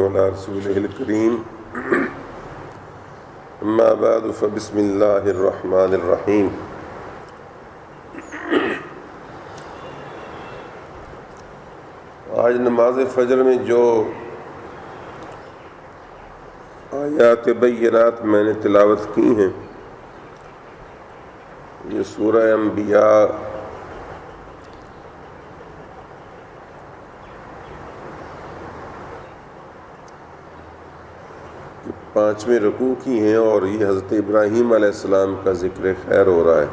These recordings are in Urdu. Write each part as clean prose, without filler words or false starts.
على رسوله الكريم اما بعد فبسم الله الرحمن الرحيم آج نماز فجر میں جو آیات بینات میں نے تلاوت کی ہیں یہ سورہ انبیاء کی 5ویں رکوع کی ہیں اور یہ حضرت ابراہیم علیہ السلام کا ذکر خیر ہو رہا ہے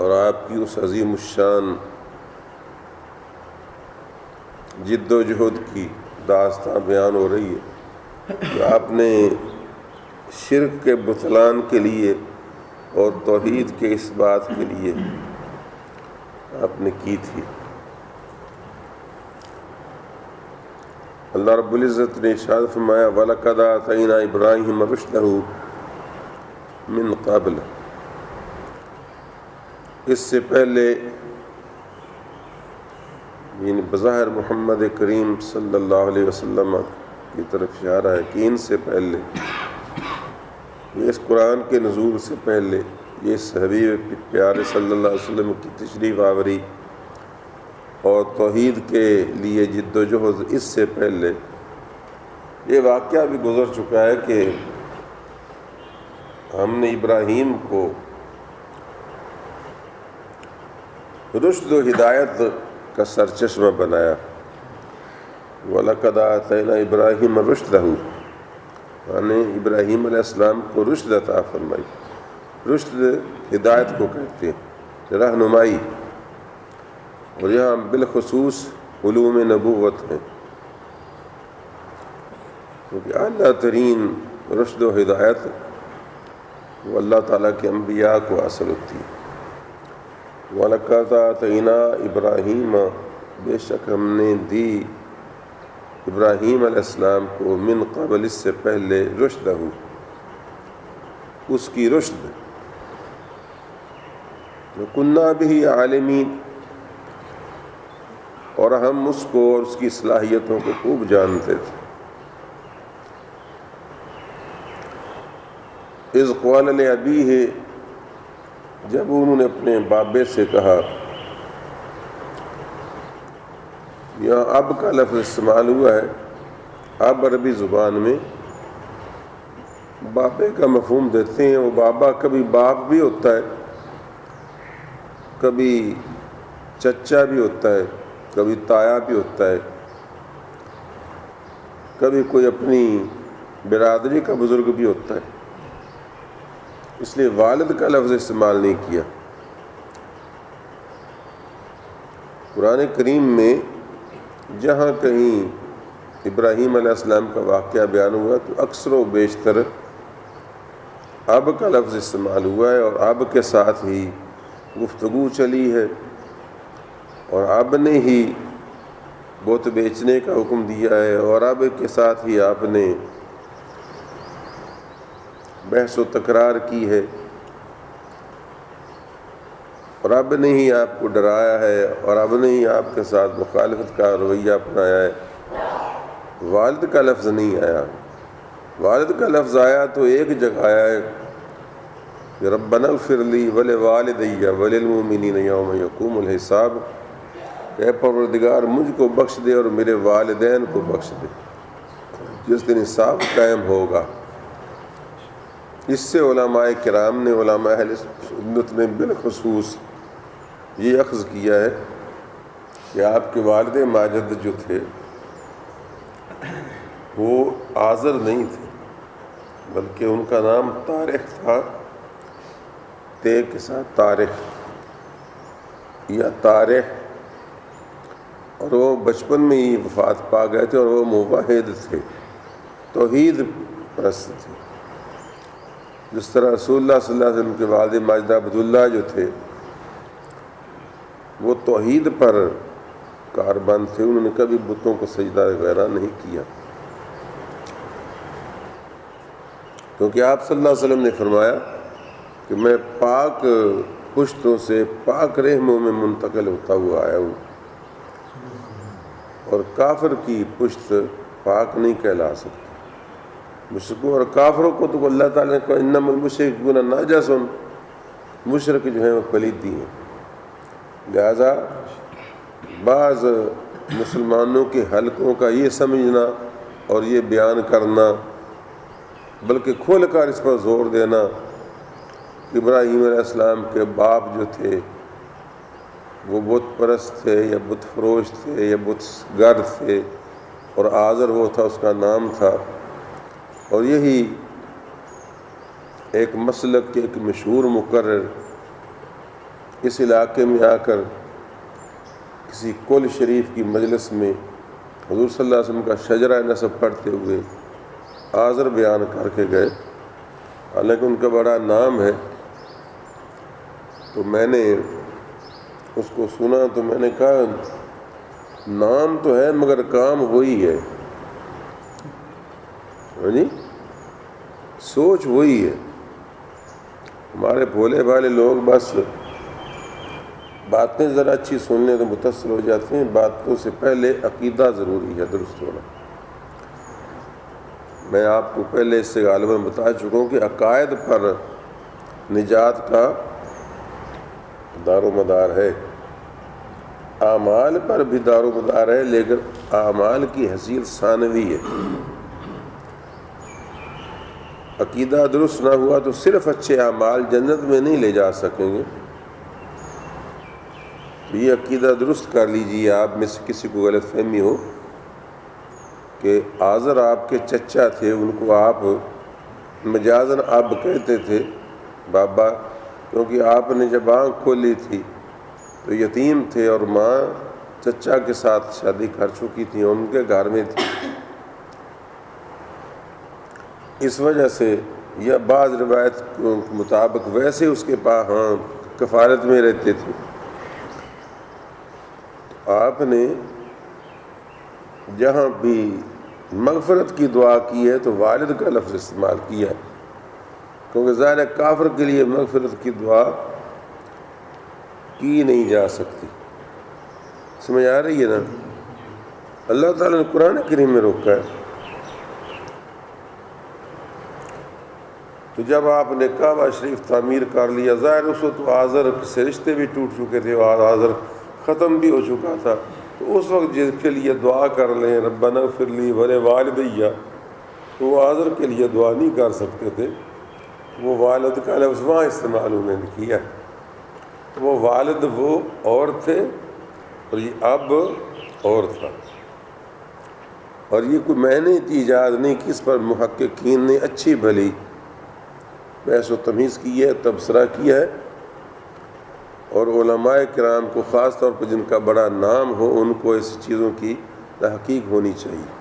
اور آپ کی اس عظیم الشان جد و جہد کی داستان بیان ہو رہی ہے کہ آپ نے شرک کے بطلان کے لیے اور توحید کے اس بات کے لیے آپ نے کی تھی۔ اللہ رب العزت نے ارشاد فرمایا وَلَقَدْ آتَيْنَا إِبْرَاهِيمَ رُشْدَهُ مِن قَبْلُ، اس سے پہلے یعنی بظاہر محمد کریم صلی اللہ علیہ وسلم کی طرف اشارہ ہے کہ ان سے پہلے، یہ اس قرآن کے نزول سے پہلے، یہ اس حبیب پیارے صلی اللہ علیہ وسلم کی تشریف آوری اور توحید کے لیے جد و جہد اس سے پہلے یہ واقعہ بھی گزر چکا ہے کہ ہم نے ابراہیم کو رشد و ہدایت کا سرچشمہ بنایا۔ وَلَقَدْ آتَيْنَا إِبْرَاهِيمَ رُشْدَهُ، یعنی ابراہیم علیہ السلام کو رشد عطا فرمائی۔ رشد ہدایت کو کہتے ہیں، رہنمائی، اور یہاں بالخصوص علوم نبوت ہیں کیونکہ اعلیٰ ترین رشد و ہدایت وہ اللہ تعالیٰ کے انبیاء کو حاصل ہوتی ہے۔ وَلَقَدْ آتَيْنَا إِبْرَاهِيمَ، بے شک ہم نے دی ابراہیم علیہ السلام کو من قبل، اس سے پہلے، رشدہ، اس کی رشد، وَكُنَّا بِهِ عَالِمِينَ، اور ہم اس کو اور اس کی صلاحیتوں کو خوب جانتے تھے۔ اِذْ قَالَ لِأَبِيهِ، جب انہوں نے اپنے بابے سے کہا، یہاں اب کا لفظ استعمال ہوا ہے۔ اب عربی زبان میں بابے کا مفہوم دیتے ہیں، وہ بابا کبھی باپ بھی ہوتا ہے، کبھی چچا بھی ہوتا ہے، کبھی تایا بھی ہوتا ہے، کبھی کوئی اپنی برادری کا بزرگ بھی ہوتا ہے، اس لیے والد کا لفظ استعمال نہیں کیا۔ قرآن کریم میں جہاں کہیں ابراہیم علیہ السلام کا واقعہ بیان ہوا تو اکثر و بیشتر اب کا لفظ استعمال ہوا ہے اور اب کے ساتھ ہی گفتگو چلی ہے اور اب نے ہی بت بیچنے کا حکم دیا ہے اور اب کے ساتھ ہی آپ نے بحث و تکرار کی ہے اور اب نے ہی آپ کو ڈرایا ہے اور اب نے ہی آپ کے ساتھ مخالفت کا رویہ اپنایا ہے۔ والد کا لفظ نہیں آیا۔ والد کا لفظ آیا تو ایک جگہ آیا ہے کہ ربنا اغفر لی ولوالدی وللمؤمنین یوم یقوم الحساب، اے پروردگار مجھ کو بخش دے اور میرے والدین کو بخش دے جس دن حساب قائم ہوگا۔ اس سے علماء کرام نے، علماء اہل سنت نے بالخصوص یہ اخذ کیا ہے کہ آپ کے والد ماجد جو تھے وہ آذر نہیں تھے بلکہ ان کا نام طارق تھا، تے کے ساتھ طارق یا طارق، اور وہ بچپن میں ہی وفات پا گئے تھے اور وہ موحد تھے، توحید پرست تھے۔ جس طرح رسول اللہ صلی اللہ علیہ وسلم کے والد ماجد عبداللہ جو تھے وہ توحید پر کاربند تھے، انہوں نے کبھی بتوں کو سجدہ وغیرہ نہیں کیا، کیونکہ آپ صلی اللہ علیہ وسلم نے فرمایا کہ میں پاک پشتوں سے پاک رحموں میں منتقل ہوتا ہوا آیا ہوں اور کافر کی پشت پاک نہیں کہلا سکتی۔ مشرکوں اور کافروں کو تو اللہ تعالیٰ نے کہا انما المشرکون نجس، مشرک جو ہیں وہ پلیتی ہیں۔ لہذا بعض مسلمانوں کے حلقوں کا یہ سمجھنا اور یہ بیان کرنا، بلکہ کھول کر اس پر زور دینا کہ ابراہیم علیہ السلام کے باپ جو تھے وہ بت پرست تھے یا بت فروش تھے یا بت گرد تھے، اور آزر وہ تھا، اس کا نام تھا، اور یہی ایک مسلک کے ایک مشہور مقرر اس علاقے میں آ کر کسی کل شریف کی مجلس میں حضور صلی اللہ علیہ وسلم کا شجرہ نسب پڑھتے ہوئے آزر بیان کر کے گئے، حالانکہ ان کا بڑا نام ہے۔ تو میں نے اس کو سنا تو میں نے کہا نام تو ہے مگر کام وہی ہے، جی سوچ وہی ہے۔ ہمارے بھولے بھالے لوگ بس باتیں ذرا اچھی سن لیں تو متاثر ہو جاتے ہیں، باتوں سے پہلے عقیدہ ضروری ہے درست ہونا۔ میں آپ کو پہلے اس سے غالباً بتا چکا ہوں کہ عقائد پر نجات کا دار و مدار ہے، اعمال پر بھی دار و مدار ہے، لیکن اعمال کی حیثیت ثانوی ہے۔ عقیدہ درست نہ ہوا تو صرف اچھے اعمال جنت میں نہیں لے جا سکیں گے۔ یہ عقیدہ درست کر لیجیے، آپ میں سے کسی کو غلط فہمی ہو کہ آزر آپ کے چچا تھے، ان کو آپ مجازن اب کہتے تھے بابا، کیونکہ آپ نے جب آنکھ کھولی تھی تو یتیم تھے اور ماں چچا کے ساتھ شادی کر چکی تھی، ان کے گھر میں تھی، اس وجہ سے یا بعض روایت کے مطابق ویسے اس کے پاس کفالت میں رہتے تھے۔ آپ نے جہاں بھی مغفرت کی دعا کی ہے تو والد کا لفظ استعمال کیا ہے، کیونکہ ظاہر کافر کے لیے مغفرت کی دعا کی نہیں جا سکتی۔ سمجھ آ رہی ہے نا؟ اللہ تعالیٰ نے قرآن کریم میں روکا ہے۔ تو جب آپ نے کعبہ شریف تعمیر کر لیا، ظاہر اس وقت آزر سے رشتے بھی ٹوٹ چکے تھے اور آزر ختم بھی ہو چکا تھا، تو اس وقت جس کے لیے دعا کر لیں ربنا اغفر لی ولوالدیّ، تو وہ آزر کے لیے دعا نہیں کر سکتے تھے، وہ والد کا لفظ وہاں استعمال انہوں نے کیا۔ وہ والد وہ اور تھے اور یہ اب اور تھا، اور یہ کوئی میں نے ایجاد نہیں کی، اس پر محققین نے اچھی بھلی بحث و تمیز کی ہے، تبصرہ کیا ہے، اور علماء کرام کو خاص طور پر جن کا بڑا نام ہو ان کو ایسی چیزوں کی تحقیق ہونی چاہیے۔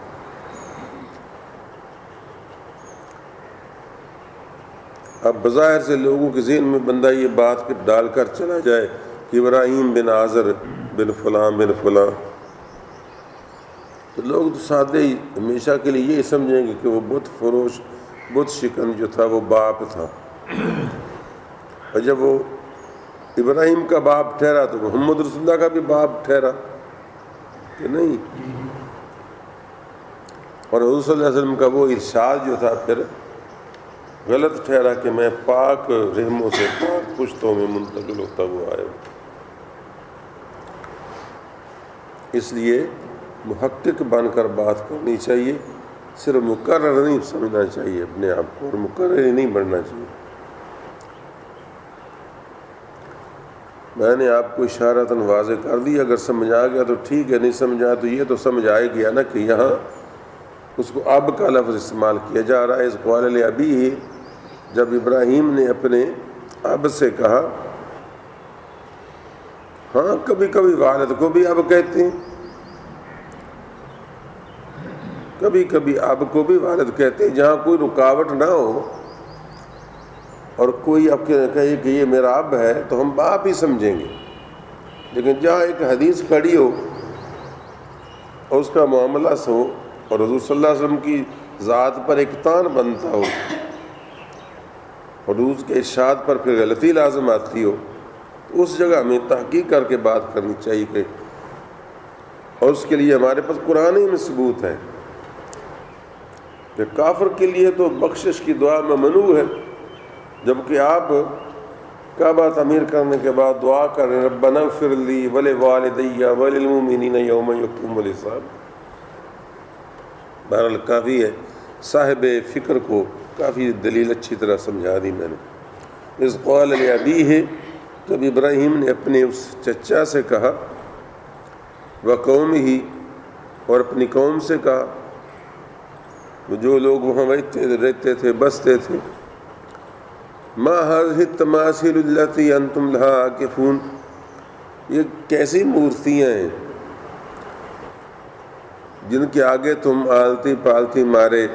اب بظاہر سے لوگوں کے ذہن میں بندہ یہ بات پھر ڈال کر چلا جائے کہ ابراہیم بن آزر بن فلاں بن فلاں، تو لوگ تو سادے ہی ہمیشہ کے لیے یہ سمجھیں گے کہ وہ بت فروش بت شکن جو تھا وہ باپ تھا، اور جب وہ ابراہیم کا باپ ٹھہرا تو محمد رسول اللہ کا بھی باپ ٹھہرا کہ نہیں؟ اور حضور صلی اللہ علیہ وسلم کا وہ ارشاد جو تھا پھر غلط ٹھہرا کہ میں پاک رحموں سے پاک پشتوں میں منتقل ہوتا ہوا آیا ہوں۔ اس لیے محقق بن کر بات کرنی چاہیے، صرف مقرر نہیں سمجھنا چاہیے اپنے آپ کو، اور مقرر ہی نہیں بننا چاہیے۔ میں نے آپ کو اشارتاً واضح کر دیا، اگر سمجھ آ گیا تو ٹھیک ہے، نہیں سمجھا تو یہ تو سمجھ آئے گیا نا کہ یہاں اس کو اب کا لفظ استعمال کیا جا رہا ہے۔ اس قال لابیہ، جب ابراہیم نے اپنے اب سے کہا، ہاں کبھی کبھی والد کو بھی اب کہتے ہیں، کبھی کبھی اب کو بھی والد کہتے ہیں، جہاں کوئی رکاوٹ نہ ہو اور کوئی اب کہے کہ یہ میرا اب ہے تو ہم باپ ہی سمجھیں گے، لیکن جہاں ایک حدیث کھڑی ہو اور اس کا معاملہ ہو اور حضور صلی اللہ علیہ وسلم کی ذات پر ایک تان بنتا ہو اور حضور کے ارشاد پر پھر غلطی لازم آتی ہو، تو اس جگہ ہمیں تحقیق کر کے بات کرنی چاہیے کہ اور اس کے لیے ہمارے پاس قرآن ہی میں ثبوت ہے کہ کافر کے لیے تو بخشش کی دعا ممنوع ہے، جبکہ آپ کعبہ تعمیر کرنے کے بعد دعا کریں ربنا اغفر لی ولوالدی وللمؤمنین یوم یقوم الحساب۔ بہرحال کافی ہے، صاحب فکر کو کافی دلیل اچھی طرح سمجھا دی میں نے۔ اذ قال لابیہ، جب ابراہیم نے اپنے اس چچا سے کہا، وقومہ، اور اپنی قوم سے کہا، جو لوگ وہاں رہتے تھے بستے تھے، ما هذه التماثيل التي انتم لها عاکفون، یہ کیسی مورتیاں ہیں جن کے آگے تم آلتی پالتی مارے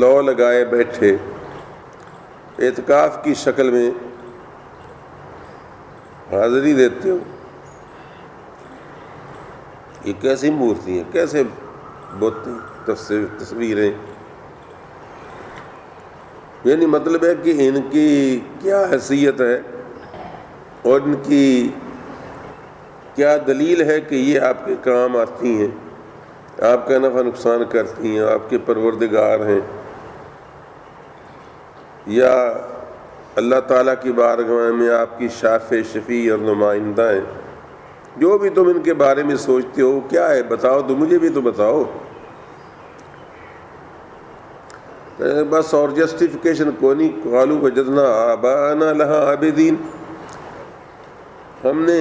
لو لگائے بیٹھے اعتکاف کی شکل میں حاضری دیتے ہو؟ یہ کیسی مورتی ہیں، کیسے بتیں تصویریں؟ یعنی مطلب ہے کہ ان کی کیا حیثیت ہے اور ان کی کیا دلیل ہے کہ یہ آپ کے کام آتی ہیں، آپ کا نفع نقصان کرتی ہیں، آپ کے پروردگار ہیں، یا اللہ تعالیٰ کی بارگاہ میں آپ کی شافع شفیع اور نمائندہ ہیں؟ جو بھی تم ان کے بارے میں سوچتے ہو کیا ہے بتاؤ تو مجھے بھی تو بتاؤ۔ بس اور جسٹیفیکیشن کو نہیں، قالوا وجدنا آباءنا لها عابدین، ہم نے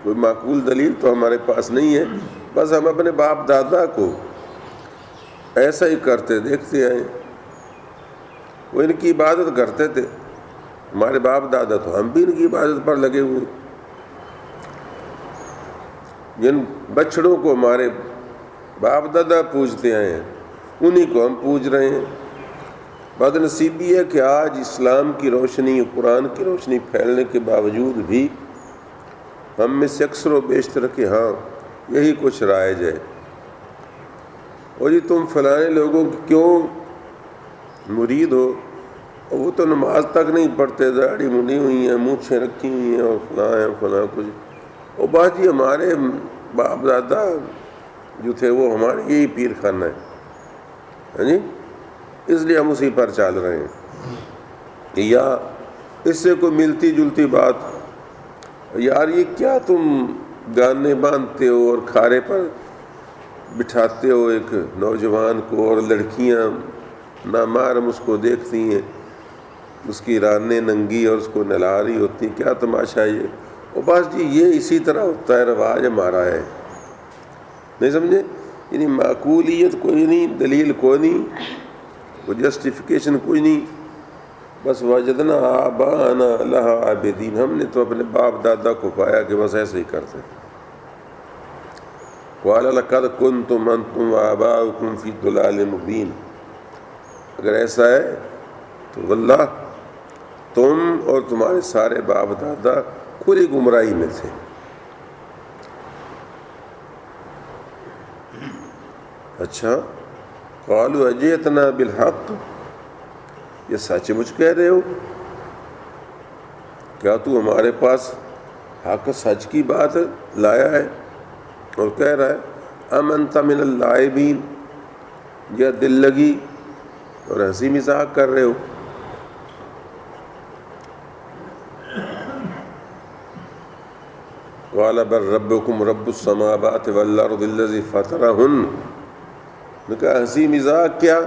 کوئی معقول دلیل تو ہمارے پاس نہیں ہے، بس ہم اپنے باپ دادا کو ایسا ہی کرتے دیکھتے آئے، وہ ان کی عبادت کرتے تھے، ہمارے باپ دادا تو ہم بھی ان کی عبادت پر لگے ہوئے، جن بچڑوں کو ہمارے باپ دادا پوجتے آئے ہیں انہی کو ہم پوج رہے ہیں۔ بد نصیبی ہے کہ آج اسلام کی روشنی، قرآن کی روشنی پھیلنے کے باوجود بھی ہم میں سے اکثر و بیشتر کہ ہاں یہی کچھ رائج ہے، اور یہ تم فلانے لوگوں کی کیوں مرید ہو، اور وہ تو نماز تک نہیں پڑھتے، داڑھی منڈی ہوئی ہیں، مونچھیں رکھی ہوئی ہیں، اور فلاں ہیں فلاں کچھ، اور بات جی ہمارے باپ دادا جو تھے وہ ہمارے یہی پیر خانہ ہے، ہاں جی، اس لیے ہم اسی پر چل رہے ہیں۔ یا اس سے کوئی ملتی جلتی بات، یار یہ کیا تم گانے باندھتے ہو اور کھارے پر بٹھاتے ہو ایک نوجوان کو، اور لڑکیاں نامحرم اس کو دیکھتی ہیں، اس کی رانیں ننگی اور اس کو نہلا رہی ہوتی ہیں، کیا تماشا ہے یہ؟ اور بس جی یہ اسی طرح ہوتا ہے، رواج ہمارا ہے، نہیں سمجھے؟ یعنی معقولیت کوئی نہیں، دلیل کوئی نہیں، کوئی جسٹیفیکیشن کوئی نہیں، بس وجدنا آباءنا لہا عابدین، ہم نے تو اپنے باپ دادا کو پایا کہ بس ایسے ہی کرتے۔ قال لقد کنتم انتم وآباؤکم فی ضلال مبین، اگر ایسا ہے تو واللہ تم اور تمہارے سارے باپ دادا کھلی گمراہی میں تھے۔ اچھا، قالوا اجئتنا بالحق، یہ سچ مجھ کہہ رہے ہو؟ کیا تو ہمارے پاس حق سچ کی بات لایا ہے اور کہہ رہا ہے ام انت من اللاعبین، یا دل لگی اور ہنسی مذاق کر رہے ہو؟ قال بل ربکم رب السماوات والارض الذی فطرہن، نے کہا ہنسی مذاق کیا،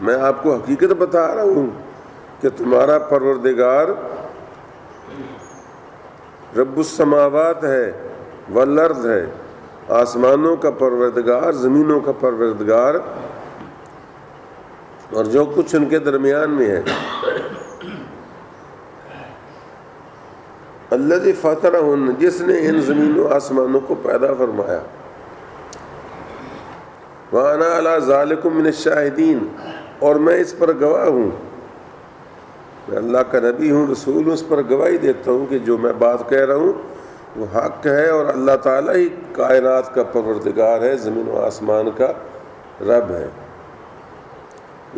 میں آپ کو حقیقت بتا رہا ہوں کہ تمہارا پروردگار رب السماوات ہے والارض ہے، آسمانوں کا پروردگار، زمینوں کا پروردگار، اور جو کچھ ان کے درمیان میں ہے۔ الذی فطرہن، جس نے ان زمینوں آسمانوں کو پیدا فرمایا۔ وَأَنَا عَلَىٰ ذَلِكُم مِّنَ الشَّاهِدِينَ، اور میں اس پر گواہ ہوں، میں اللہ کا نبی ہوں، رسول ہوں، اس پر گواہی دیتا ہوں کہ جو میں بات کہہ رہا ہوں وہ حق ہے، اور اللہ تعالیٰ ہی کائنات کا پروردگار ہے، زمین و آسمان کا رب ہے،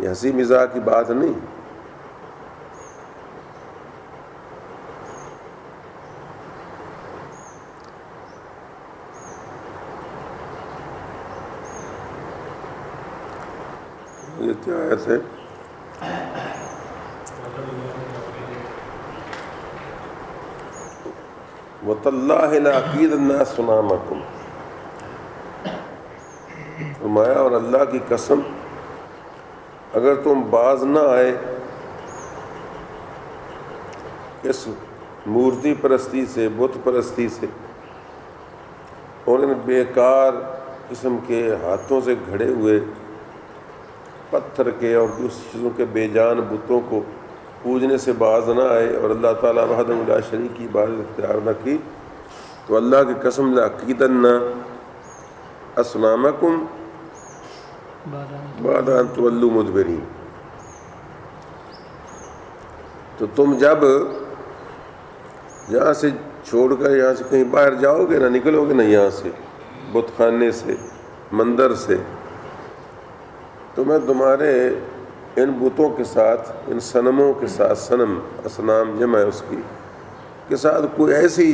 یہ ہنسی مذاق کی بات نہیں۔ یہ کیا آیت ہے؟ وَتَاللَّهِ لَأَكِيدَنَّ أَصْنَامَكُمْ، فرمایا اور اللہ کی قسم اگر تم باز نہ آئے اس مورتی پرستی سے، بت پرستی سے، اور ان بیکار قسم کے ہاتھوں سے گھڑے ہوئے پتھر کے اور دوسری چیزوں کے بے جان بتوں کو پوجنے سے باز نہ آئے اور اللہ تعالیٰ وحدہ لا شریک کی عبادت اختیار نہ کی، تو اللہ کی قسم لَأَكِيدَنَّ أَصْنَامَكُمْ بَعْدَ أَن تُوَلُّوا مُدْبِرِينَ، تو تم جب یہاں سے چھوڑ کر یہاں سے کہیں باہر جاؤ گے نہ، نکلو گے نا یہاں سے، بت خانے سے، مندر سے، تو میں تمہارے ان بتوں کے ساتھ، ان صنموں کے ساتھ، صنم اصنام جمع ہے اس کی، کے ساتھ کوئی ایسی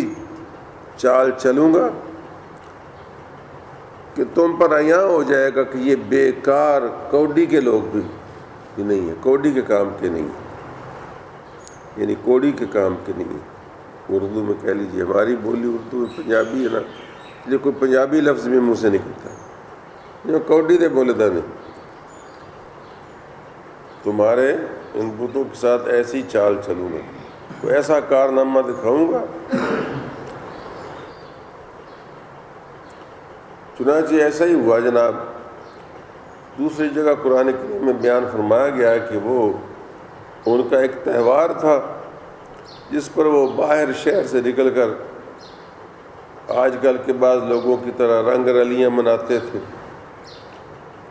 چال چلوں گا کہ تم پر عیاں ہو جائے گا کہ یہ بیکار کوڈی کے لوگ بھی نہیں ہیں، کوڈی کے کام کے نہیں ہیں، یعنی کوڑی کے کام کے نہیں ہیں۔ اردو میں کہہ لیجیے، ہماری بولی اردو میں پنجابی ہے نا، یہ کوئی پنجابی لفظ بھی منہ سے نکلتا ہے، یہ کوڈی دے بولے دا نہیں، تمہارے ان بتوں کے ساتھ ایسی چال چلوں گا، کوئی ایسا کارنامہ دکھاؤں گا۔ چنانچہ ایسا ہی ہوا جناب، دوسری جگہ قرآن کریم میں بیان فرمایا گیا ہے کہ وہ ان کا ایک تہوار تھا جس پر وہ باہر شہر سے نکل کر آج کل کے بعض لوگوں کی طرح رنگ رلیاں مناتے تھے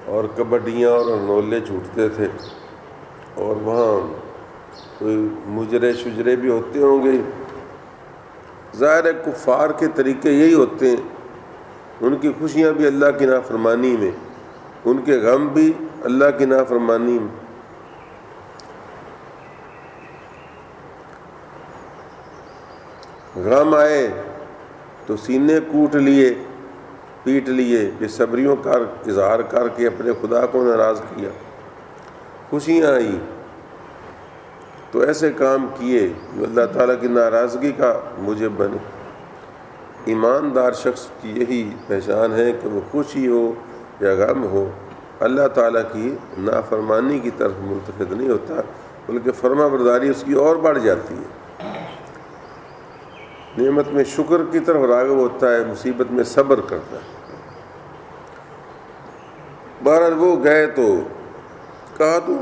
اور کبڈیاں اور نولے چھوٹتے تھے، اور وہاں کوئی مجرے شجرے بھی ہوتے ہوں گے۔ ظاہر ہے کفار کے طریقے یہی ہوتے ہیں، ان کی خوشیاں بھی اللہ کی نافرمانی میں، ان کے غم بھی اللہ کی نافرمانی میں۔ غم آئے تو سینے کوٹ لیے، پیٹ لیے، بے صبریوں کا اظہار کر کے اپنے خدا کو ناراض کیا۔ خوشیاں آئی تو ایسے کام کیے جو اللہ تعالیٰ کی ناراضگی کا موجب بنے۔ ایماندار شخص کی یہی پہچان ہے کہ وہ خوشی ہو یا غم ہو، اللہ تعالیٰ کی نافرمانی کی طرف ملتفت نہیں ہوتا، بلکہ فرما برداری اس کی اور بڑھ جاتی ہے۔ نعمت میں شکر کی طرف راغب ہوتا ہے، مصیبت میں صبر کرتا ہے۔ بہرحال وہ گئے تو کہا تو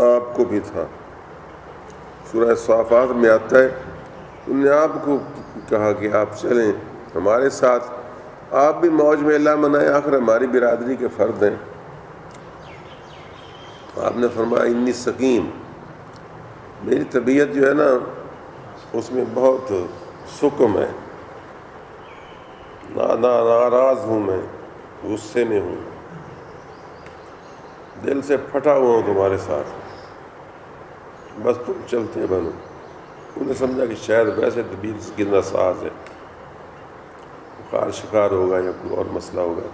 آپ کو بھی تھا، سورہ صافات میں آتا ہے، انہوں نے آپ کو کہا کہ آپ چلیں ہمارے ساتھ، آپ بھی موج میں اللہ منائیں، آخر ہماری برادری کے فرد ہیں۔ آپ نے فرمایا انی سقیم، میری طبیعت جو ہے نا اس میں بہت سکم ہے، ناراض ہوں، میں غصے میں ہوں، دل سے پھٹا ہوا ہوں تمہارے ساتھ، بس تم چلتے بنو۔ انہوں نے سمجھا کہ شاید ویسے طبیعت کی ناساز ہے، بخار شکار ہوگا یا کوئی اور مسئلہ ہوگا۔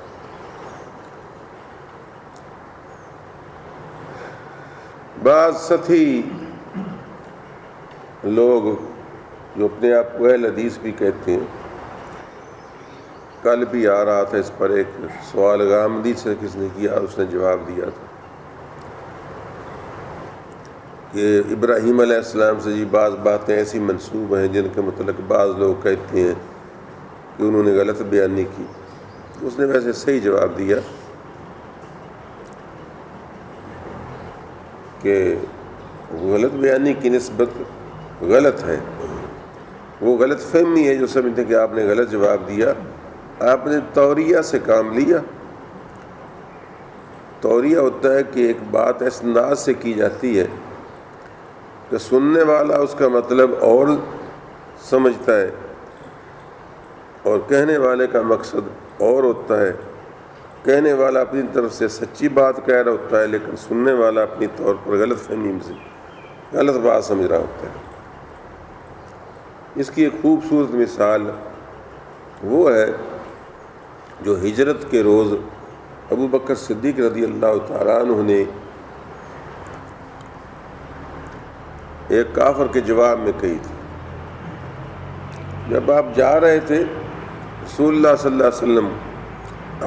بعض ساتھی لوگ جو اپنے آپ کو اہل حدیث بھی کہتے ہیں، کل بھی آ رہا تھا اس پر ایک سوال غامدی سے کس نے کیا، اس نے جواب دیا تھا کہ ابراہیم علیہ السلام سے جی بعض باتیں ایسی منسوب ہیں جن کے متعلق بعض لوگ کہتے ہیں کہ انہوں نے غلط بیانی کی۔ اس نے ویسے صحیح جواب دیا کہ غلط بیانی کی نسبت غلط ہے، وہ غلط فہمی ہے جو سمجھتے کہ آپ نے غلط جواب دیا، آپ نے توریہ سے کام لیا۔ توریہ ہوتا ہے کہ ایک بات اس انداز سے کی جاتی ہے کہ سننے والا اس کا مطلب اور سمجھتا ہے اور کہنے والے کا مقصد اور ہوتا ہے۔ کہنے والا اپنی طرف سے سچی بات کہہ رہا ہوتا ہے، لیکن سننے والا اپنی طور پر غلط فہمی سے غلط بات سمجھ رہا ہوتا ہے۔ اس کی ایک خوبصورت مثال وہ ہے جو ہجرت کے روز ابو بکر صدیق رضی اللہ تعالیٰ عنہ نے ایک کافر کے جواب میں کہی تھی. جب آپ جا رہے تھے رسول اللہ صلی اللہ علیہ وسلم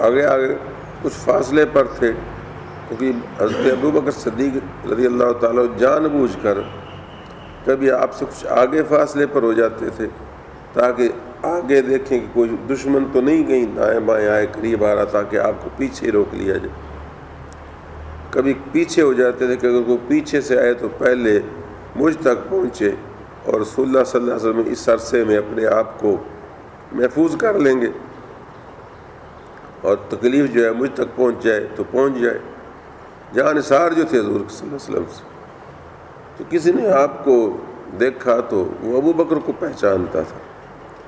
آگے آگے کچھ فاصلے پر تھے، کیونکہ حضرت ابوبکر صدیق رضی اللہ تعالیٰ جان بوجھ کر کبھی آپ سے کچھ آگے فاصلے پر ہو جاتے تھے تاکہ آگے دیکھیں کہ کوئی دشمن تو نہیں کہیں دائیں بائیں آئے قریب آ رہا، تاکہ آپ کو پیچھے روک لیا جائے. کبھی پیچھے ہو جاتے تھے کہ اگر کوئی پیچھے سے آئے تو پہلے مجھ تک پہنچے اور رسول اللہ صلی اللہ علیہ وسلم اس عرصے میں اپنے آپ کو محفوظ کر لیں گے اور تکلیف جو ہے مجھ تک پہنچ جائے تو پہنچ جائے. جہاں نثار جو تھے حضور صلی اللہ علیہ وسلم سے، تو کسی نے آپ کو دیکھا تو وہ ابو بکر کو پہچانتا تھا،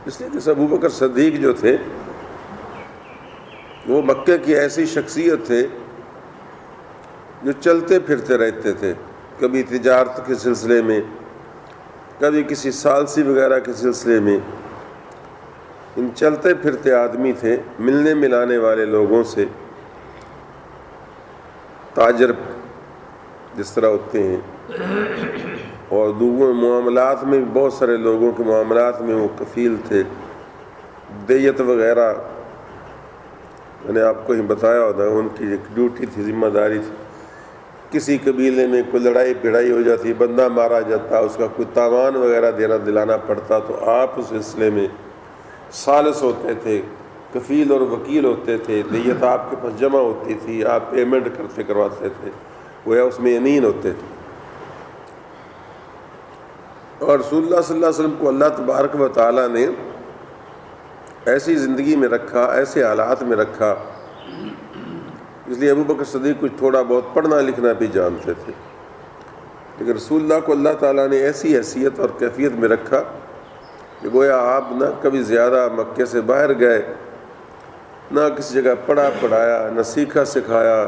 اس لیے کہ ابو بکر صدیق جو تھے وہ مکہ کی ایسی شخصیت تھے جو چلتے پھرتے رہتے تھے، کبھی تجارت کے سلسلے میں، کبھی کسی ثالثی وغیرہ کے سلسلے میں. ان چلتے پھرتے آدمی تھے، ملنے ملانے والے لوگوں سے، تاجر جس طرح ہوتے ہیں، اور دوسرے معاملات میں بھی بہت سارے لوگوں کے معاملات میں وہ کفیل تھے. دیت وغیرہ میں نے آپ کو ہی بتایا ہوتا ہے، ان کی ایک ڈیوٹی تھی، ذمہ داری تھی. کسی قبیلے میں کوئی لڑائی بھڑائی ہو جاتی، بندہ مارا جاتا، اس کا کوئی تاوان وغیرہ دلانا پڑتا، تو آپ اس سلسلے میں ثالث ہوتے تھے، کفیل اور وکیل ہوتے تھے. دیت آپ کے پاس جمع ہوتی تھی، آپ پیمنٹ کرواتے تھے، گویا اس میں امین ہوتے تھے. اور رسول اللہ صلی اللہ علیہ وسلم کو اللہ تبارک و تعالیٰ نے ایسی زندگی میں رکھا، ایسے حالات میں رکھا، اس لیے ابو بکر صدیق کچھ تھوڑا بہت پڑھنا لکھنا بھی جانتے تھے، لیکن رسول اللہ کو اللہ تعالیٰ نے ایسی حیثیت اور کیفیت میں رکھا کہ گویا آپ نہ کبھی زیادہ مکے سے باہر گئے، نہ کسی جگہ پڑھا پڑھایا، نہ سیکھا سکھایا،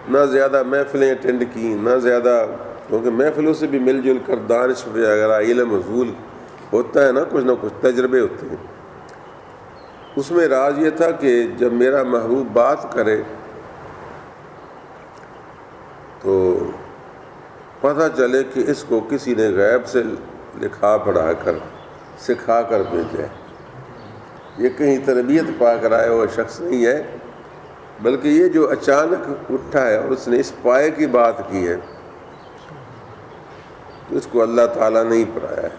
نہ زیادہ محفلیں اٹینڈ کی، نہ زیادہ، کیونکہ محفلوں سے بھی مل جل کر دانش وغیرہ علم حصول ہوتا ہے نا، کچھ نہ کچھ تجربے ہوتے ہیں. اس میں راز یہ تھا کہ جب میرا محبوب بات کرے تو پتہ چلے کہ اس کو کسی نے غیب سے لکھا پڑھا کر سکھا کر بھیجا ہے، یہ کہیں تربیت پا کر آیا ہوا شخص نہیں ہے، بلکہ یہ جو اچانک اٹھا ہے اور اس نے اس پائے کی بات کی ہے تو اس کو اللہ تعالیٰ نے ہی پڑھایا ہے.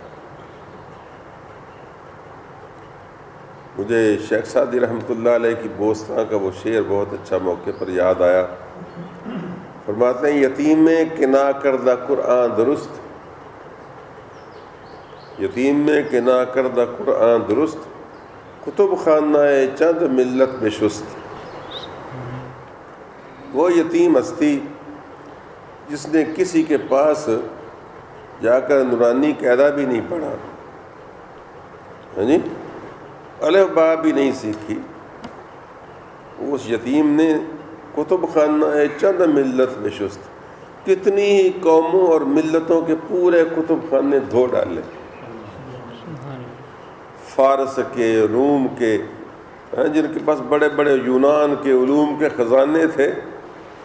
مجھے شیخ سعدی رحمۃ اللہ علیہ کی بوستان کا وہ شعر بہت اچھا موقع پر یاد آیا. فرماتے ہیں یتیم میں کہ نہ کردہ قرآن درست، یتیم میں کہ نہ کردہ قرآن درست، کتب خانہ چند ملت میں شست. وہ یتیم ہستی جس نے کسی کے پاس جا کر نورانی قاعدہ بھی نہیں پڑھا، ہاں جی، الف با بھی نہیں سیکھی، اس یتیم نے کتب خانہ چند ملت میں شست، کتنی ہی قوموں اور ملتوں کے پورے کتب خانے دھو ڈالے، فارس کے، روم کے، جن کے پاس بڑے بڑے یونان کے علوم کے خزانے تھے،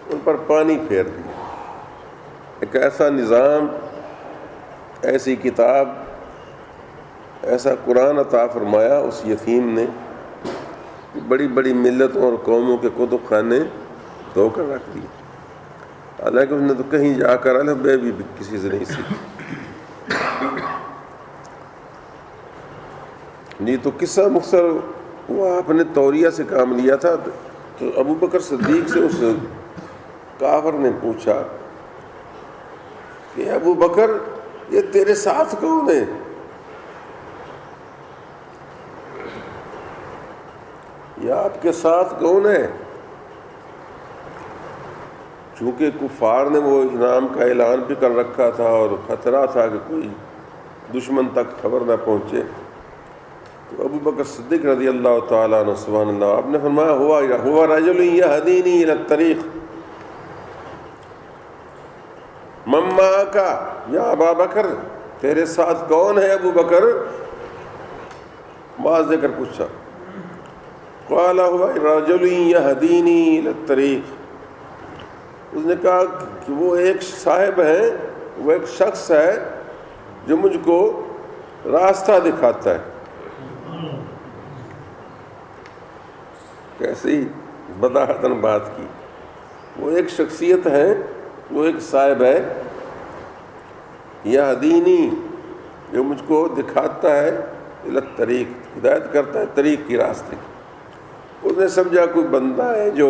ان پر پانی پھیر دیا. ایک ایسا نظام، ایسی کتاب، ایسا قرآن عطا فرمایا اس یتیم نے، بڑی بڑی ملتوں اور قوموں کے کتب خانے دھو کر رکھ دیے. حالانکہ اس نے تو کہیں جا کر الف بے بھی کسی سے نہیں سیکھی. جی تو قصہ مختصر، وہ آپ نے توریہ سے کام لیا تھا، تو ابو بکر صدیق سے اس کافر نے پوچھا کہ ابو بکر یہ تیرے ساتھ کون ہے؟ یہ آپ کے ساتھ کون ہے؟ چونکہ کفار نے وہ انعام کا اعلان بھی کر رکھا تھا اور خطرہ تھا کہ کوئی دشمن تک خبر نہ پہنچے، تو ابو بکر صدیق رضی اللہ تعالیٰ عنہ سبحان اللہ، آپ نے فرمایا ہوا رجل یہدینی الی الطریق مما کا، یا ابا بکر تیرے ساتھ کون ہے ابو بکر؟ بعض ذکر پوچھا، قال ہوا رجل یہدینی الی الطریق، اس نے کہا کہ وہ ایک صاحب ہیں، وہ ایک شخص ہے جو مجھ کو راستہ دکھاتا ہے. کیسی بداحتن بات کی. وہ ایک شخصیت ہے, وہ ایک صاحب ہے یا دینی, جو مجھ کو دکھاتا ہے الگ طریق, ہدایت کرتا ہے طریق کی, راستے کی. اس نے سمجھا کوئی بندہ ہے جو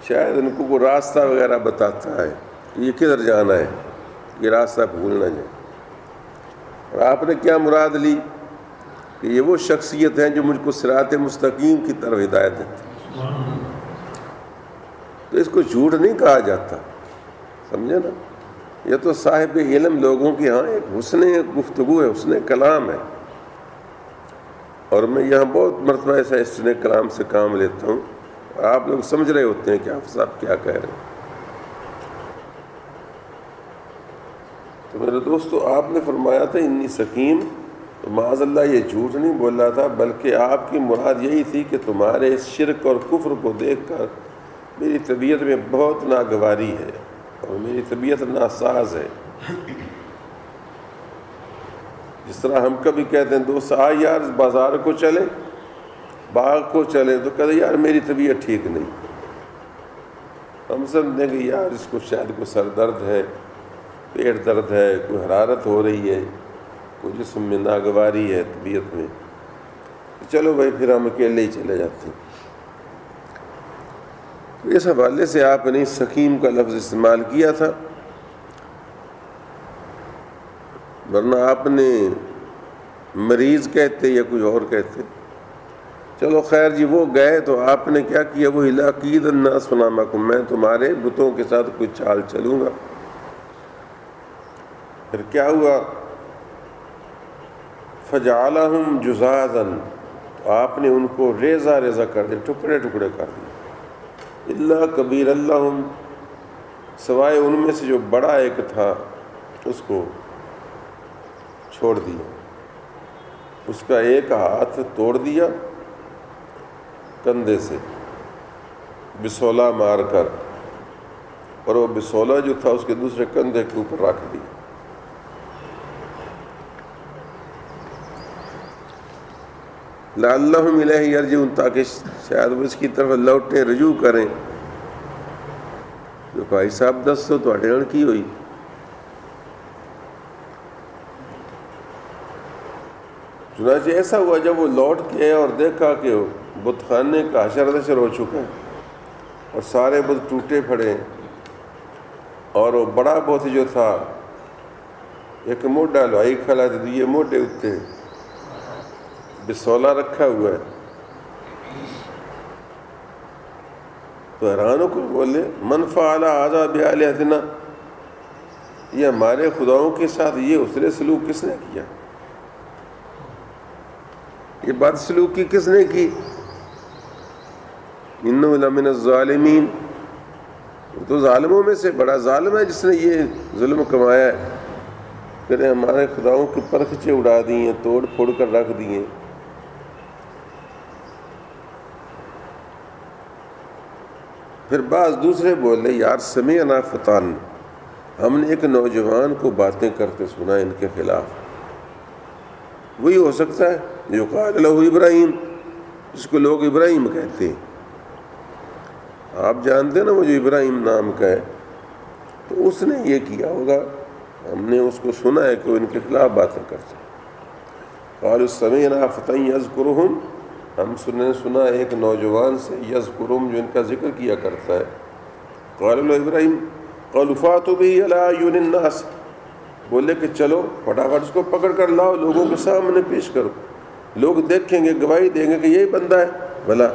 شاید ان کو کوئی راستہ وغیرہ بتاتا ہے کہ یہ کدھر جانا ہے, یہ راستہ بھول نہ جائے. اور آپ نے کیا مراد لی کہ یہ وہ شخصیت ہے جو مجھ کو صراط مستقیم کی طرف ہدایت دیتی. تو اس کو جھوٹ نہیں کہا جاتا, سمجھے نا. یہ تو صاحب علم لوگوں کی ہاں ایک حسن گفتگو ہے, حسن کلام ہے. اور میں یہاں بہت مرتبہ ایسا حسن کلام سے کام لیتا ہوں, اور آپ لوگ سمجھ رہے ہوتے ہیں کہ آپ صاحب کیا کہہ رہے ہیں. تو میرے دوستو, آپ نے فرمایا تھا انی سقیم, تو معاذ اللہ یہ جھوٹ نہیں بولا تھا, بلکہ آپ کی مراد یہی تھی کہ تمہارے اس شرک اور کفر کو دیکھ کر میری طبیعت میں بہت ناگواری ہے اور میری طبیعت ناساز ہے. جس طرح ہم کبھی کہتے ہیں دوست آ یار بازار کو چلیں, باغ کو چلیں, تو کہتے یار میری طبیعت ٹھیک نہیں. ہم سمجھیں کہ یار اس کو شاید کوئی سر درد ہے, پیٹ درد ہے, کوئی حرارت ہو رہی ہے, کوئی جسم میں ناگواری ہے طبیعت میں, چلو بھائی پھر ہم اکیلے ہی چلے جاتے ہیں. اس حوالے سے آپ نے سقیم کا لفظ استعمال کیا تھا, ورنہ آپ نے مریض کہتے یا کچھ اور کہتے. چلو خیر جی, وہ گئے تو آپ نے کیا کیا, وہ عقید الناس فنامکم, میں تمہارے بتوں کے ساتھ کوئی چال چلوں گا. پھر کیا ہوا, فجعلہم جزازا, تو آپ نے ان کو ریزہ ریزہ کر دیا, ٹکڑے ٹکڑے کر دیے. اللہ کبیر اللہم, سوائے ان میں سے جو بڑا ایک تھا اس کو چھوڑ دیا. اس کا ایک ہاتھ توڑ دیا کندھے سے بسولہ مار کر, اور وہ بسولہ جو تھا اس کے دوسرے کندھے کے اوپر رکھ دیا. لعلہم الیہ یرجعون, تاکہ شاید وہ اس کی طرف لوٹیں, رجوع کریں. جو بھائی صاحب دسو تواڈے نال کی ہوئی. چنانچہ ایسا ہوا جب وہ لوٹ کے آئے اور دیکھا کہ بت خانے کا حشر نشر ہو چکا ہے اور سارے بت ٹوٹے پھڑے, اور وہ بڑا بت جو تھا ایک موڈا لوائی کھلا تھا, یہ موڈے اتنے بسولہ رکھا ہوا ہے. تو حیران ہو کر بولے من فعل ھذا بآلہتنا, یہ ہمارے خداؤں کے ساتھ یہ حسن سلوک کس نے کیا, یہ بد سلوکی کس نے کی. انہ لمن الظالمین, وہ تو ظالموں میں سے بڑا ظالم ہے جس نے یہ ظلم کمایا ہے. کہ ہمارے خداؤں کی پرخچے اڑا دی ہیں, توڑ پھوڑ کر رکھ دیے. پھر بعض دوسرے بولے یار سمعنا فتان, ہم نے ایک نوجوان کو باتیں کرتے سنا ان کے خلاف. وہی ہو سکتا ہے یقال لہ ابراہیم, جس کو لوگ ابراہیم کہتے ہیں. آپ جانتے ہیں نا وہ جو ابراہیم نام کا ہے, تو اس نے یہ کیا ہوگا. ہم نے اس کو سنا ہے کہ وہ ان کے خلاف باتیں کرتے. قالوا سمعنا فتى یذکرہم, ہم سنا ایک نوجوان سے, یذکرہم جو ان کا ذکر کیا کرتا ہے. قالوا له ابراہیم, قالوا فاتوا به علی اعین الناس, بولے کہ چلو فٹافٹ اس کو پکڑ کر لاؤ, لوگوں کے سامنے پیش کرو, لوگ دیکھیں گے, گواہی دیں گے کہ یہی بندہ ہے. بھلا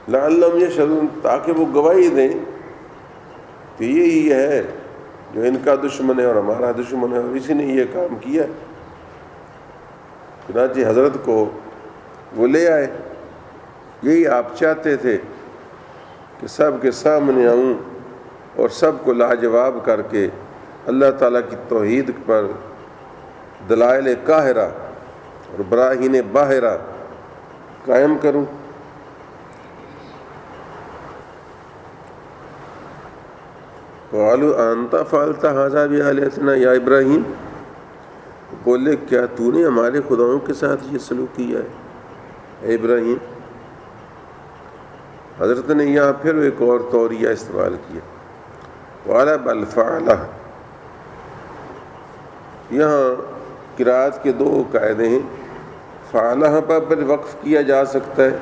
لعلہم یشہدون, تاکہ وہ گواہی دیں کہ یہی ہے جو ان کا دشمن ہے اور ہمارا دشمن ہے, اور اسی نے یہ کام کیا. چنانچہ حضرت کو وہ لے آئے. یہی آپ چاہتے تھے کہ سب کے سامنے آؤں اور سب کو لاجواب کر کے اللہ تعالیٰ کی توحید پر دلائل قاہرہ اور براہین باہرہ قائم کروں. قالوا انت فعلت هذا بآلهتنا یا ابراہیم، بولے کیا تو نے ہمارے خداؤں کے ساتھ یہ سلوک کیا ہے اے ابراہیم؟ حضرت نے یہاں پھر ایک اور توریہ استعمال کیا، قال بل فعلہ۔ یہاں قرات کے دو قاعدے ہیں، فعلہ پر وقف کیا جا سکتا ہے،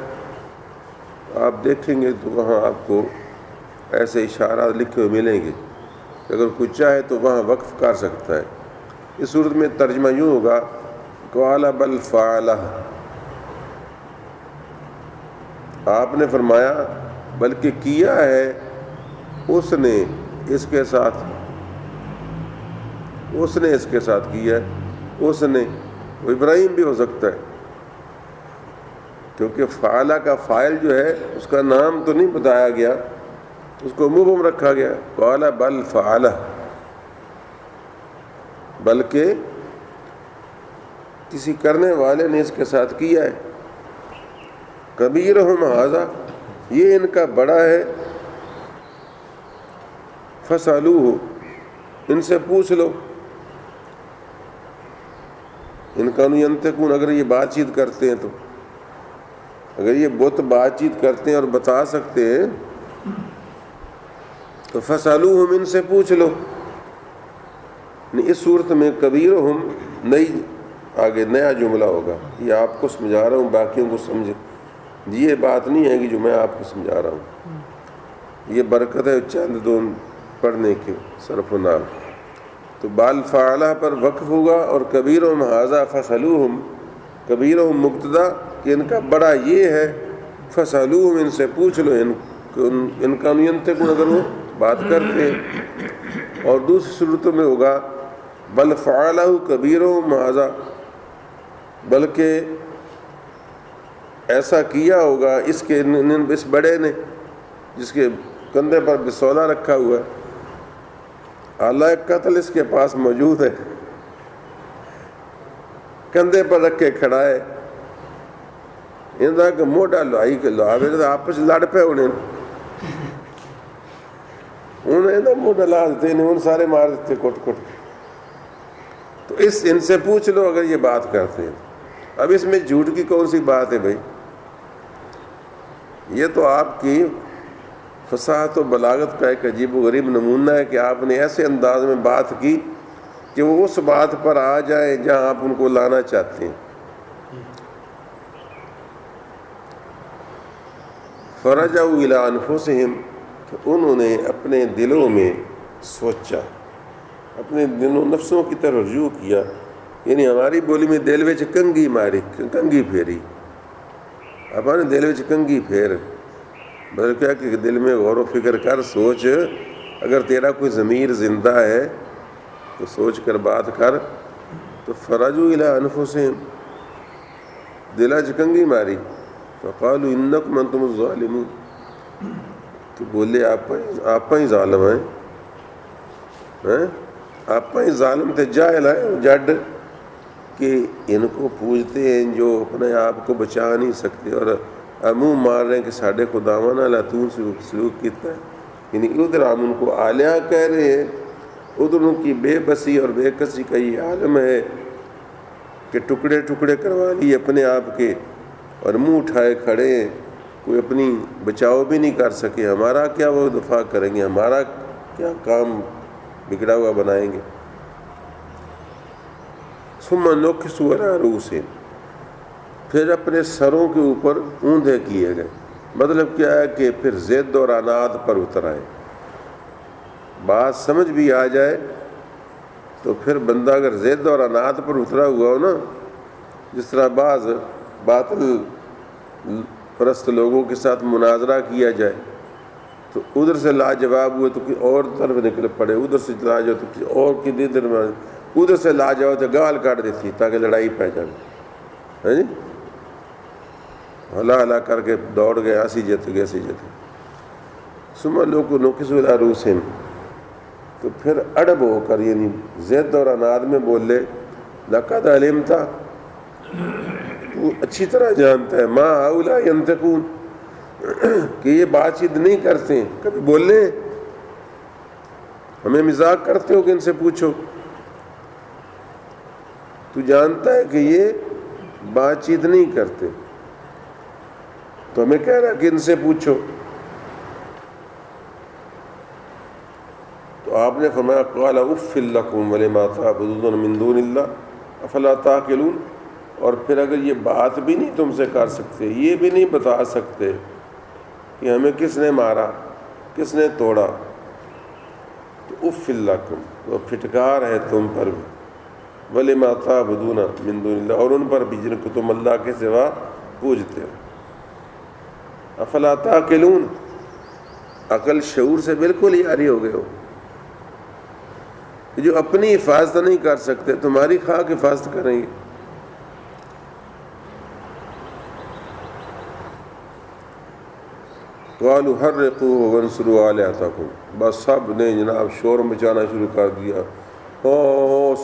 آپ دیکھیں گے تو وہاں آپ کو ایسے اشارات لکھے ہوئے ملیں گے، اگر کوئی چاہے تو وہاں وقف کر سکتا ہے۔ اس صورت میں ترجمہ یوں ہوگا قال بل فعلہ، آپ نے فرمایا بلکہ کیا ہے اس نے اس کے ساتھ، اس نے اس کے ساتھ کیا ہے، اس نے، وہ ابراہیم بھی ہو سکتا ہے، کیونکہ فعلہ کا فاعل جو ہے اس کا نام تو نہیں بتایا گیا، اس کو مبہم رکھا گیا، قال بل فعلہ، بلکہ کسی کرنے والے نے اس کے ساتھ کیا ہے۔ کبیرہم ھذا، یہ ان کا بڑا ہے، فسألوہ، ان سے پوچھ لو، ان کانوا ینطقون، اگر یہ بات چیت کرتے ہیں تو، اگر یہ بت بات چیت کرتے ہیں اور بتا سکتے ہیں تو فسألوہم، ان سے پوچھ لو۔ اس صورت میں کبیرہم نئی آگے نیا جملہ ہوگا، یہ آپ کو سمجھا رہا ہوں، باقیوں کو سمجھے، یہ بات نہیں ہے کہ جو میں آپ کو سمجھا رہا ہوں، یہ برکت ہے چند دو پڑھنے کے صرف و نام۔ تو بال فعلہ پر وقف ہوگا، اور کبیرہم ھذا فسألوہم، کبیرہم مبتدا کہ ان کا بڑا یہ ہے، فسألوہم، ان سے پوچھ لو، ان کانوا ینطقون، اگر وہ بات کرتے ہیں۔ اور دوسری صورتوں میں ہوگا بل فعلہ کبیرہم ھذا، بلکہ ایسا کیا ہوگا اس کے اس بڑے نے، جس کے کندھے پر بسولہ رکھا ہوا ہے، آلہ قتل اس کے پاس موجود ہے، کندھے پر رکھ کے کھڑا ہے، کہ موٹا لوائی کے لوہے آپس لڑ پے انہیں نا موٹا لا دیتے نہیں، ان سارے مار دیتے کٹ کٹ۔ تو ان سے پوچھ لو اگر یہ بات کرتے ہیں۔ اب اس میں جھوٹ کی کون سی بات ہے بھائی؟ یہ تو آپ کی فصاحت و بلاغت کا ایک عجیب و غریب نمونہ ہے کہ آپ نے ایسے انداز میں بات کی کہ وہ اس بات پر آ جائیں جہاں آپ ان کو لانا چاہتے ہیں۔ فرجعوا الی انفسہم، تو انہوں نے اپنے دلوں میں سوچا، اپنے دلوں نفسوں کی طرف رجوع کیا، یعنی ہماری بولی میں دل وچ کنگھی ماری، کنگھی پھیری، اپنے دل وچ کنگھی پھیر، مطلب کیا کہ دل میں غور و فکر کر، سوچ، اگر تیرا کوئی ضمیر زندہ ہے تو سوچ کر بات کر۔ تو فرجعوا الی انفسہم، دل وچ کنگھی ماری، فقالوا انکم انتم الظالمون، تو بولے آپ ہی ظالم ہیں، آپ ہی ظالم تھے، جاہل ہیں، جڈ، کہ ان کو پوجتے ہیں جو اپنے آپ کو بچا نہیں سکتے، اور منہ مار رہے ہیں کہ ساڈے خداواں نال تو سلوک کیتا ہے، یعنی ادھر ہم ان کو آلیہ کہہ رہے ہیں، ادھر ان کی بے بسی اور بے کسی کا یہ عالم ہے کہ ٹکڑے ٹکڑے کروا لیے اپنے آپ کے، اور منہ اٹھائے کھڑے ہیں، کوئی اپنی بچاؤ بھی نہیں کر سکے، ہمارا کیا وہ دفاع کریں گے، ہمارا کیا کام بگڑا ہوا بنائیں گے۔ ثم نکسوا علی رؤوسہم، پھر اپنے سروں کے اوپر اوندھے کیے گئے، مطلب کیا ہے کہ پھر ضد اور عناد پر اتر آئے۔ بات سمجھ بھی آ جائے تو پھر بندہ اگر ضد اور عناد پر اترا ہوا ہو نا، جس طرح بعض باطل پرست لوگوں کے ساتھ مناظرہ کیا جائے تو ادھر سے لاجواب ہوئے تو کوئی اور طرف نکل پڑے، ادھر سے لا جاؤ تو کسی اور کی ادھر سے لا جاؤ تو گال کاٹ دیتی تاکہ لڑائی پہ جائے، ہے جی، ہلا ہلا کر کے دوڑ گئے، ایسی جیت گئے، ایسی جیت۔ ثم نکسوا علی رؤوسہم، تو پھر اڑب ہو کر، یعنی ضد اور عناد میں بولے، لقد علمت، تو اچھی طرح جانتا ہے، ما ہؤلاء ینطقون، کہ یہ بات چیت نہیں کرتے ہیں، کبھی بولے ہمیں مزاق کرتے ہو کہ ان سے پوچھو، تو جانتا ہے کہ یہ بات چیت نہیں کرتے، تو ہمیں کہہ رہا کہ ان سے پوچھو۔ تو آپ نے فرمایا قال اف لکم ولما تعبدون من دون اللہ افلا تعقلون، اور پھر اگر یہ بات بھی نہیں تم سے کر سکتے، یہ بھی نہیں بتا سکتے کہ ہمیں کس نے مارا، کس نے توڑا، تو اف لکم، وہ پھٹکار ہے تم پر بھی، ولما تعبدون من دون اللہ، اور ان پر بھی جن کو تم اللہ کے سوا پوجتے ہو۔ افلا تعقلون، عقل شعور سے بالکل ہی عاری ہو گئے ہو، جو اپنی حفاظت نہیں کر سکتے تمہاری خاک حفاظت کریں گے۔ قالوا حرقوه وانصروا آلهتكم، بس سب نے جناب شور مچانا شروع کر دیا،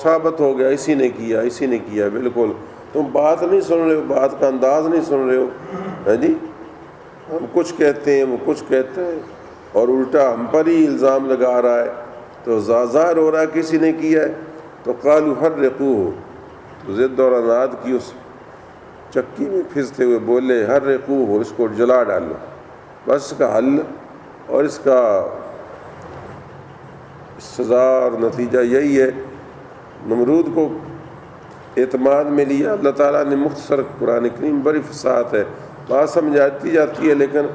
ثابت ہو گیا اسی نے کیا، اسی نے کیا۔ بالکل تم بات نہیں سن رہے ہو، بات کا انداز نہیں سن رہے ہو، ہاں جی، ہم کچھ کہتے ہیں وہ کچھ کہتے ہیں، اور الٹا ہم پر ہی الزام لگا رہا ہے، تو ظاہر ہو رہا ہے کسی نے کیا ہے۔ تو قالوا حرقوه، تو ضد اور عناد کی اس چکی میں پھنستے ہوئے بولے حرقوه، اس کو جلا ڈالو۔ بس اس کا حل اور اس کا سزا اور نتیجہ یہی ہے۔ نمرود کو اعتماد میں لیا اللہ تعالیٰ نے، مختصر قرآن کریم بڑی فصاحت ہے، بات سمجھ آتی جاتی ہے، لیکن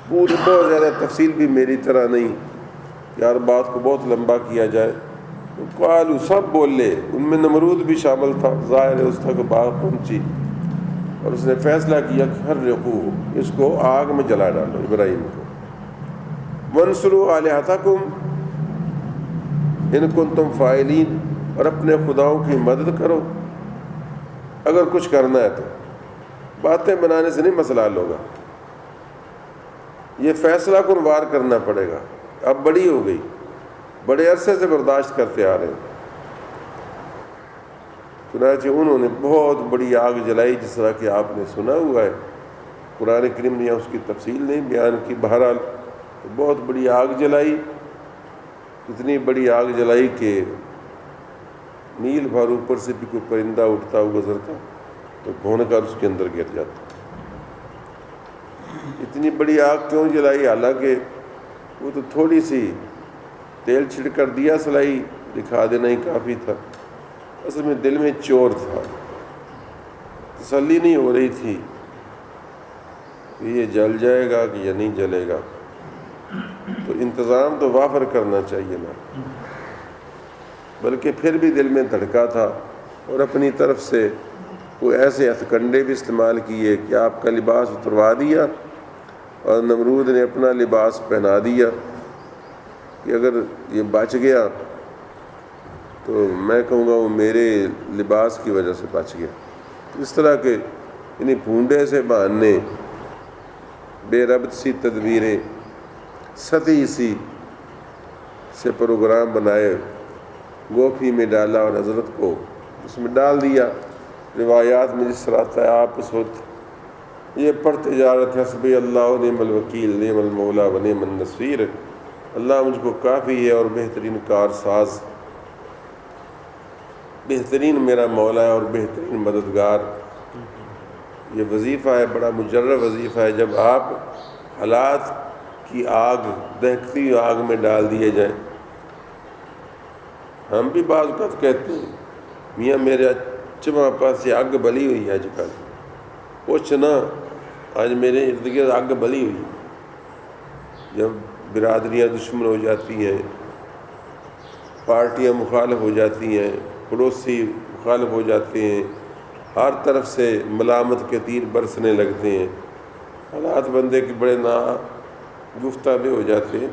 پوری بہت زیادہ تفصیل بھی میری طرح نہیں کہ ہر بات کو بہت لمبا کیا جائے۔ تو قالوا، سب بولے، ان میں نمرود بھی شامل تھا، ظاہر ہے اس تک بات پہنچی، اور اس نے فیصلہ کیا کہ حرقوه، اس کو آگ میں جلا ڈالو ابراہیم کو۔ وانصروا آلہتکم ان کنتم فاعلین، اور اپنے خداؤں کی مدد کرو اگر کچھ کرنا ہے تو۔ باتیں بنانے سے نہیں مسئلہ حل ہوگا، یہ فیصلہ کن وار کرنا پڑے گا۔ اب بڑی ہو گئی، بڑے عرصے سے برداشت کرتے آ رہے ہیں۔ چنانچہ انہوں نے بہت بڑی آگ جلائی، جس طرح کہ آپ نے سنا ہوا ہے، قرآن کریم نے اس کی تفصیل نہیں بیان کی، بہرحال بہت بڑی آگ جلائی، اتنی بڑی آگ جلائی کہ میل بھر اوپر سے بھی کوئی پرندہ اٹھتا ہوا گزرتا تو بھون کر اس کے اندر گر جاتا۔ اتنی بڑی آگ کیوں جلائی؟ حالانکہ وہ تو تھوڑی سی تیل چھڑک کر دیا سلائی دکھا دینا ہی کافی تھا، اصل میں دل میں چور تھا، تسلی نہیں ہو رہی تھی کہ یہ جل جائے گا کہ یا نہیں جلے گا، تو انتظام تو وافر کرنا چاہیے نا، بلکہ پھر بھی دل میں دھڑکا تھا، اور اپنی طرف سے کوئی ایسے ہتھ کنڈے بھی استعمال کیے کہ آپ کا لباس اتروا دیا، اور نمرود نے اپنا لباس پہنا دیا کہ اگر یہ بچ گیا تو میں کہوں گا وہ میرے لباس کی وجہ سے بچ گیا۔ اس طرح کے انہیں پھونڈے سے بہانے، بے ربط سی تدبیریں، سطحی سی سے پروگرام بنائے، گوپھی میں ڈالا اور حضرت کو اس میں ڈال دیا۔ روایات میں جس طرح آتا ہے آپ اس وقت یہ پڑھتے جا رہے تھے حسبی اللہ و نعم الوکیل نعم المولا و نعم النصیر، اللہ مجھ کو کافی ہے اور بہترین کارساز، بہترین میرا مولا ہے اور بہترین مددگار۔ یہ وظیفہ ہے، بڑا مجرب وظیفہ ہے، جب آپ حالات کی آگ، دہکتی ہوئی آگ میں ڈال دیے جائیں۔ ہم بھی بعض اوقات کہتے ہیں میاں میرے چما پاس سے آگ بلی ہوئی ہے، آج کل کچھ نہ، آج میرے ارد گرد آگ بلی ہوئی ہے۔ جب برادریاں دشمن ہو جاتی ہیں، پارٹیاں مخالف ہو جاتی ہیں، پڑوسی مخالف ہو جاتے ہیں، ہر طرف سے ملامت کے تیر برسنے لگتے ہیں، حالات بندے کے بڑے گفتابے ہو جاتے ہیں،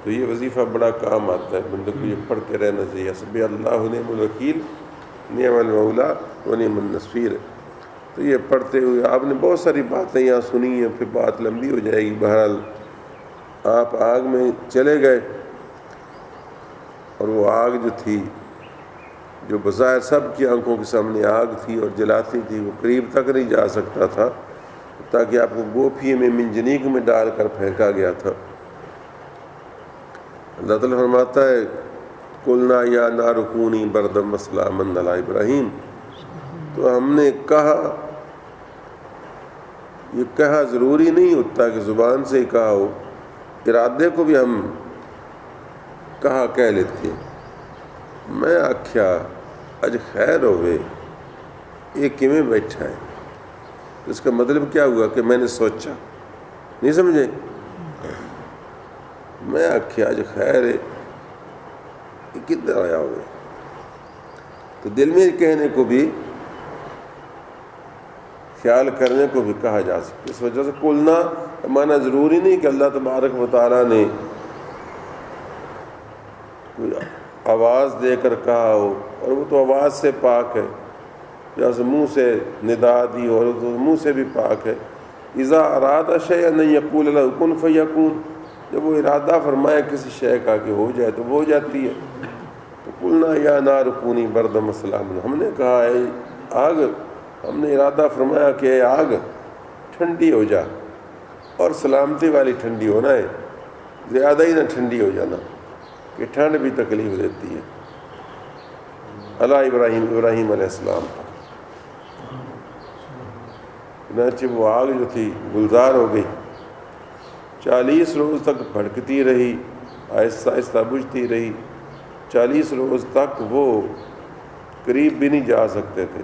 تو یہ وظیفہ بڑا کام آتا ہے، بندے کو یہ پڑھتے رہنا چاہیے، حسبی اللہ نعم الوکیل نعم المولا و نعم النصیر۔ تو یہ پڑھتے ہوئے آپ نے بہت ساری باتیں یہاں سنی ہیں، پھر بات لمبی ہو جائے گی۔ بہرحال آپ آگ میں چلے گئے، اور وہ آگ جو تھی، جو بظاہر سب کی آنکھوں کے سامنے آگ تھی اور جلاتی تھی، وہ قریب تک نہیں جا سکتا تھا، تاکہ آپ کو گوپھی میں منجنیق میں ڈال کر پھینکا گیا تھا۔ اللہ تعالیٰ فرماتا ہے قلنا یا نار کونی بردم وسلاما علی ابراہیم، تو ہم نے کہا، یہ کہا ضروری نہیں ہوتا کہ زبان سے ہی کہا ہو، ارادے کو بھی ہم کہا کہہ لیتے ہیں۔ میں آکھیا اج خیر ہوئے، یہ کیویں بیٹھا ہے، اس کا مطلب کیا ہوا کہ میں نے سوچا، نہیں سمجھے؟ میں آکھیا اج خیر ہے، یہ کدھر آیا ہوئے؟ تو دل میں کہنے کو بھی، خیال کرنے کو بھی کہا جا سکتا ہے۔ اس وجہ سے قلنا مانا ضروری نہیں کہ اللہ تبارک و تعالیٰ نے کوئی آواز دے کر کہا ہو، اور وہ تو آواز سے پاک ہے، جیسے منہ سے ندا دی اور تو منہ سے بھی پاک ہے۔ اذا اراد شیئا ان یقول له کن فیکون، جب وہ ارادہ فرمائے کسی شے کا کہ ہو جائے تو وہ ہو جاتی ہے۔ تو قلنا یا نار کونی بردم وسلاما، ہم نے کہا اے آگ، ہم نے ارادہ فرمایا کہ اے آگ ٹھنڈی ہو جا، اور سلامتی والی ٹھنڈی ہونا ہے، زیادہ ہی نہ ٹھنڈی ہو جانا کہ ٹھنڈ بھی تکلیف دیتی ہے۔ علی ابراہیم، ابراہیم علیہ السلام پر چنانچہ وہ آگ جو تھی گلزار ہو گئی، 40 روز تک بھڑکتی رہی، آہستہ آہستہ بجھتی رہی، 40 روز تک وہ قریب بھی نہیں جا سکتے تھے۔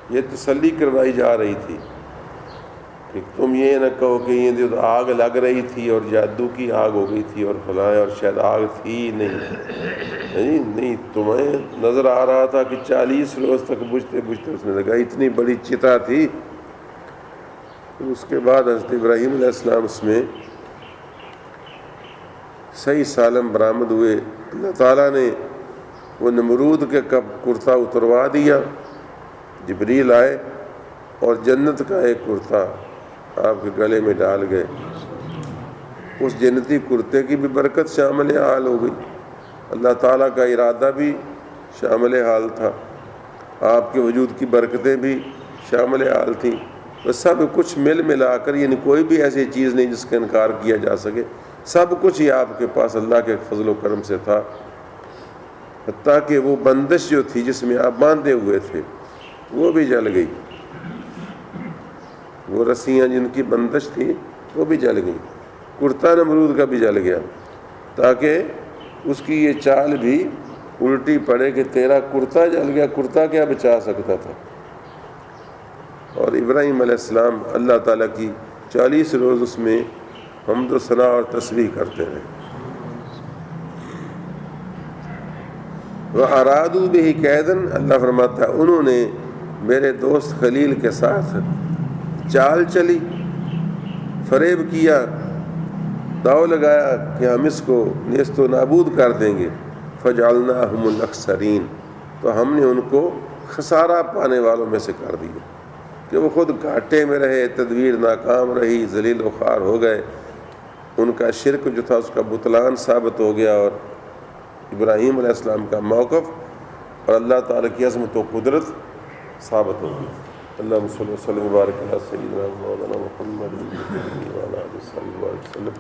یہ تسلی کروائی جا رہی تھی کہ تم یہ نہ کہو کہ یہ جو آگ لگ رہی تھی اور جادو کی آگ ہو گئی تھی اور فلاں، اور شاید آگ تھی نہیں، تمہیں نظر آ رہا تھا کہ 40 روز تک بجھتے بجھتے اس نے لگا، اتنی بڑی چتا تھی۔ اس کے بعد حضرت ابراہیم علیہ السلام اس میں صحیح سالم برآمد ہوئے۔ اللہ تعالیٰ نے وہ نمرود کے کرتا اتروا دیا، جبریل آئے اور جنت کا ایک کرتا آپ کے گلے میں ڈال گئے۔ اس جنتی کرتے کی بھی برکت شامل حال ہو گئی، اللہ تعالیٰ کا ارادہ بھی شامل حال تھا، آپ کے وجود کی برکتیں بھی شامل حال تھیں۔ وہ سب کچھ مل ملا کر، یعنی کوئی بھی ایسی چیز نہیں جس کا انکار کیا جا سکے، سب کچھ ہی آپ کے پاس اللہ کے فضل و کرم سے تھا۔ حتیٰ کہ وہ بندش جو تھی جس میں آپ باندھے ہوئے تھے وہ بھی جل گئی، وہ رسیاں جن کی بندش تھی وہ بھی جل گئیں، کرتا نمرود کا بھی جل گیا، تاکہ اس کی یہ چال بھی الٹی پڑے کہ تیرا کرتا جل گیا، کرتا کیا بچا سکتا تھا۔ اور ابراہیم علیہ السلام اللہ تعالیٰ کی 40 روز اس میں حمد و ثنا اور تسبیح کرتے رہے۔ وَأَرَادُوا بِهِ كَيْدًا، اللہ فرماتا ہے انہوں نے میرے دوست خلیل کے ساتھ چال چلی، فریب کیا، داؤ لگایا کہ ہم اس کو نیست و نابود کر دیں گے۔ فَجَعَلْنَاهُمُ الْأَخْسَرِينَ، تو ہم نے ان کو خسارہ پانے والوں میں سے کر دیا کہ وہ خود گھاٹے میں رہے، تدبیر ناکام رہی، ذلیل و خوار ہو گئے، ان کا شرک جو تھا اس کا بطلان ثابت ہو گیا، اور ابراہیم علیہ السلام کا موقف اور اللہ تعالیٰ کی عظمت و قدرت ثابت ہو گئی۔ اللہم صلی اللہ وسلم وبارک علی سیدنا مولانا محمد وعلی آلہ وصحبہ وسلم۔